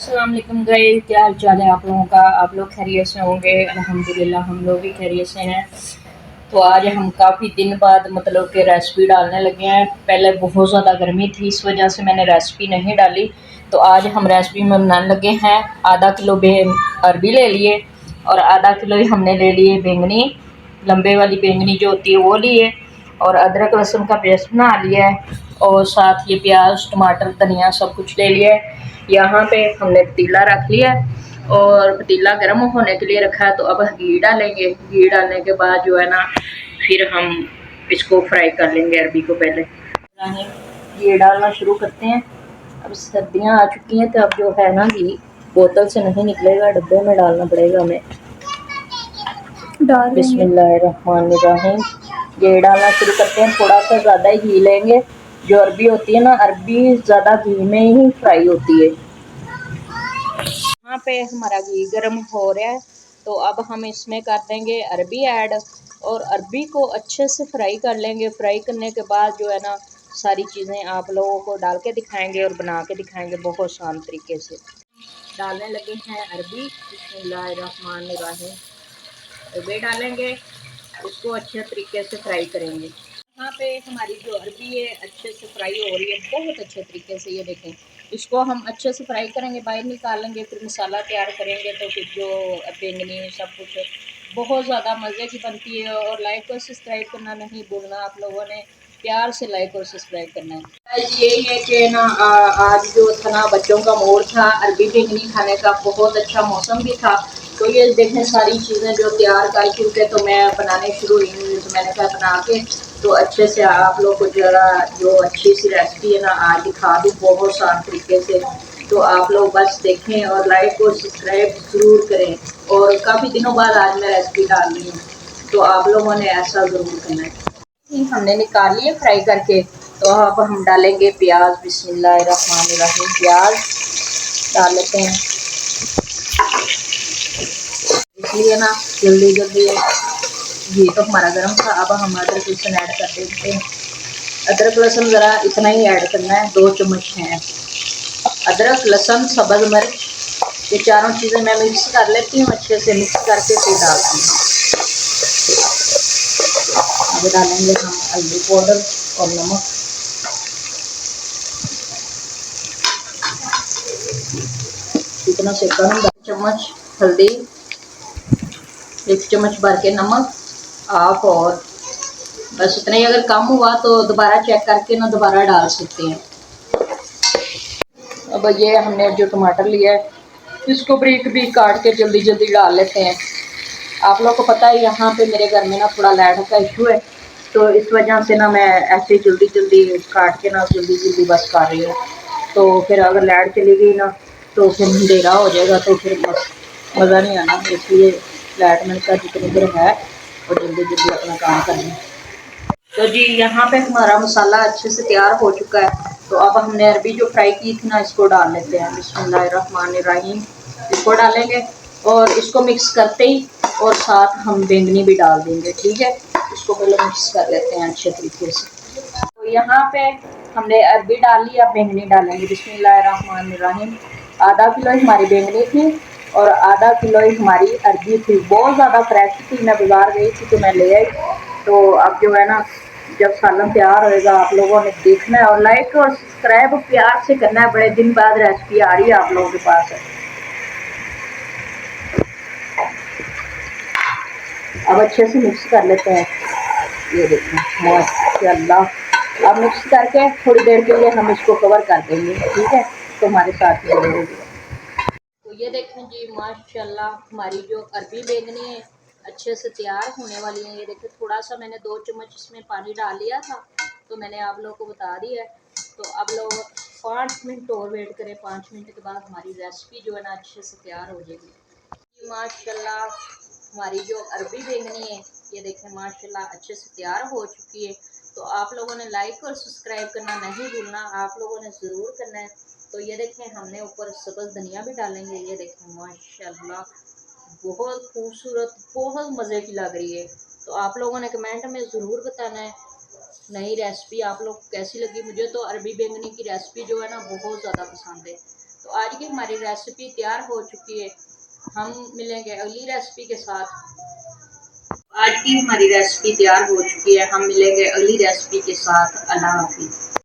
अस्सलाम वालेकुम गाइस, क्या हाल चाल है आप लोगों का। आप लोग खैरियत से होंगे। अल्हम्दुलिल्लाह हम लोग भी खैरियत से हैं। तो आज हम काफ़ी दिन बाद मतलब कि रेसिपी डालने लगे हैं। पहले बहुत ज़्यादा गर्मी थी, इस वजह से मैंने रेसिपी नहीं डाली। तो आज हम रेसिपी में बनाने लगे हैं। आधा किलो अरबी ले लिए और आधा किलो ही हमने ले लिए बैंगनी, लंबे वाली बैंगनी जो होती है वो लिए, और अदरक लहसुन का पेस्ट बना लिया है, और साथ ये प्याज टमाटर धनिया सब कुछ ले लिया है। यहाँ पे हमने पतीला रख लिया है और पतीला गर्म होने के लिए रखा है। तो अब घी डालेंगे। घी डालने के बाद जो है ना फिर हम इसको फ्राई कर लेंगे अरबी को। पहले घी डालना शुरू करते हैं। अब सर्दियाँ आ चुकी हैं तो अब जो है ना घी बोतल से नहीं निकलेगा, डब्बे में डालना पड़ेगा हमें। बिस्मिल्लाहिर्रहमानिर्रहीम। घी डालना शुरू करते हैं। थोड़ा सा ज़्यादा ही घी लेंगे। जो अरबी होती है ना, अरबी ज़्यादा घी में ही फ्राई होती है। यहाँ पे हमारा घी गर्म हो रहा है, तो अब हम इसमें कर देंगे अरबी ऐड, और अरबी को अच्छे से फ्राई कर लेंगे। फ्राई करने के बाद जो है ना सारी चीज़ें आप लोगों को डाल के दिखाएंगे और बना के दिखाएंगे बहुत आसान तरीके से। डालने लगे हैं अरबी। बिस्मिल्लाहिर्रहमानिर्रहीम। अरबी डालेंगे, उसको अच्छे तरीके से फ्राई करेंगे। यहाँ पे हमारी जो अरबी है अच्छे से फ्राई हो रही है, बहुत अच्छे तरीके से। ये देखें, इसको हम अच्छे से फ्राई करेंगे, बाहर निकालेंगे, फिर मसाला तैयार करेंगे। तो फिर जो बैंगनी सब कुछ बहुत ज़्यादा मज़े की बनती है। और लाइक और सब्सक्राइब करना नहीं भूलना, आप लोगों ने प्यार से लाइक और सब्सक्राइब करना है। यही है कि ना आज जो था ना बच्चों का मूड था अरबी बैंगनी खाने का, बहुत अच्छा मौसम भी था। तो ये देखें सारी चीज़ें जो तैयार कर चुके, तो मैं बनाने शुरू हुई हूँ। तो मैंने कहा बना के तो अच्छे से आप लोग को जरा जो अच्छी सी रेसिपी है ना आज दिखा दूँ बहुत आसान तरीके से। तो आप लोग बस देखें और लाइक और सब्सक्राइब ज़रूर करें। और काफ़ी दिनों बाद आज मैं रेसिपी डाल रही हूँ, तो आप लोगों ने ऐसा ज़रूर करना है। हमने निकाल लिए फ्राई करके। तो अब हम डालेंगे प्याज। बिस्मिल्लाहिर्रहमानिर्रहीम। प्याज डाल लेते हैं, इसलिए ना जल्दी जल्दी घी तो हमारा गर्म था। अब हम अदरक लहसुन ऐड कर देते हैं। अदरक लहसुन ज़रा इतना ही ऐड करना है, 2 चम्मच हैं अदरक लहसुन सब्ज़ मिर्च। ये चारों चीज़ें मैं मिक्स कर लेती हूँ, अच्छे से मिक्स करके फिर डालती हूँ। अब डालेंगे हम हल्दी पाउडर और नमक। इतना से कम 2 चम्मच हल्दी, 1 चम्मच भर के नमक आप, और बस इतना ही। अगर कम हुआ तो दोबारा चेक करके ना दोबारा डाल सकते हैं। अब ये हमने जो टमाटर लिया है इसको बारीक बारीक काट के जल्दी जल्दी डाल लेते हैं। आप लोग को पता है यहाँ पे मेरे घर में ना थोड़ा लाइट का इशू है, तो इस वजह से ना मैं ऐसे जल्दी जल्दी काट के ना जल्दी जल्दी बस कर रही हूँ। तो फिर अगर लाइट चली गई ना तो फिर अंधेरा हो जाएगा, तो फिर बस मज़ा नहीं आना। इसलिए लाइट मैंने कहा जितनी देर है और जल्दी जल्दी अपना काम करना। तो जी यहाँ पे हमारा मसाला अच्छे से तैयार हो चुका है। तो अब हमने अरबी जो फ्राई की थी ना इसको डाल लेते हैं। बिस्मिल्लाहिर्रहमानिर्रहीम। इसको डालेंगे और इसको मिक्स करते ही और साथ हम बैंगनी भी डाल देंगे। ठीक है, इसको पहले मिक्स कर लेते हैं अच्छे तरीके से। तो यहाँ पे हमने अरबी डाल ली, अब बैंगनी डालेंगे। बिस्मिल्लाहिर्रहमानिर्रहीम। आधा किलो हमारी बैंगनी थी और आधा किलो ही हमारी अरबी थी। बहुत ज़्यादा फ्रेश थी, मैं बाज़ार गई थी तो मैं ले आई। तो अब जो है ना जब सालन तैयार होएगा आप लोगों ने देखना है और लाइक और सब्सक्राइब प्यार से करना है। बड़े दिन बाद रेसिपी आ रही है आप लोगों के पास। अब अच्छे से मिक्स कर लेते हैं। ये देखें माशाल्लाह। अब मिक्स करके थोड़ी देर के लिए हम इसको कवर कर देंगे। ठीक है, तो हमारे साथ ये रहेगी। तो ये देखें जी माशाल्लाह हमारी जो अरबी बैंगनी है अच्छे से तैयार होने वाली है। ये देखें थोड़ा सा मैंने 2 चम्मच इसमें पानी डाल लिया था, तो मैंने आप लोगों को बता दिया है। तो अब लोग 5 मिनट और वेट करें। 5 मिनट के बाद हमारी रेसिपी जो है ना अच्छे से तैयार हो जाएगी। माशाल्लाह हमारी जो अरबी बैंगनी है ये देखें माशाल्लाह अच्छे से तैयार हो चुकी है। तो आप लोगों ने लाइक और सब्सक्राइब करना नहीं भूलना, आप लोगों ने ज़रूर करना है। तो ये देखें हमने ऊपर सब्ज़ धनिया भी डालेंगे। ये देखें माशाल्लाह बहुत खूबसूरत, बहुत मज़े की लग रही है। तो आप लोगों ने कमेंट में ज़रूर बताना है नई रेसिपी आप लोग को कैसी लगी। मुझे तो अरबी बैंगनी की रेसिपी जो है ना बहुत ज़्यादा पसंद है। तो आज की हमारी रेसिपी तैयार हो चुकी है। हम मिलेंगे अगली रेसिपी के साथ। आज की हमारी रेसिपी तैयार हो चुकी है। हम मिलेंगे अगली रेसिपी के साथ। अल्लाह हाफिज़।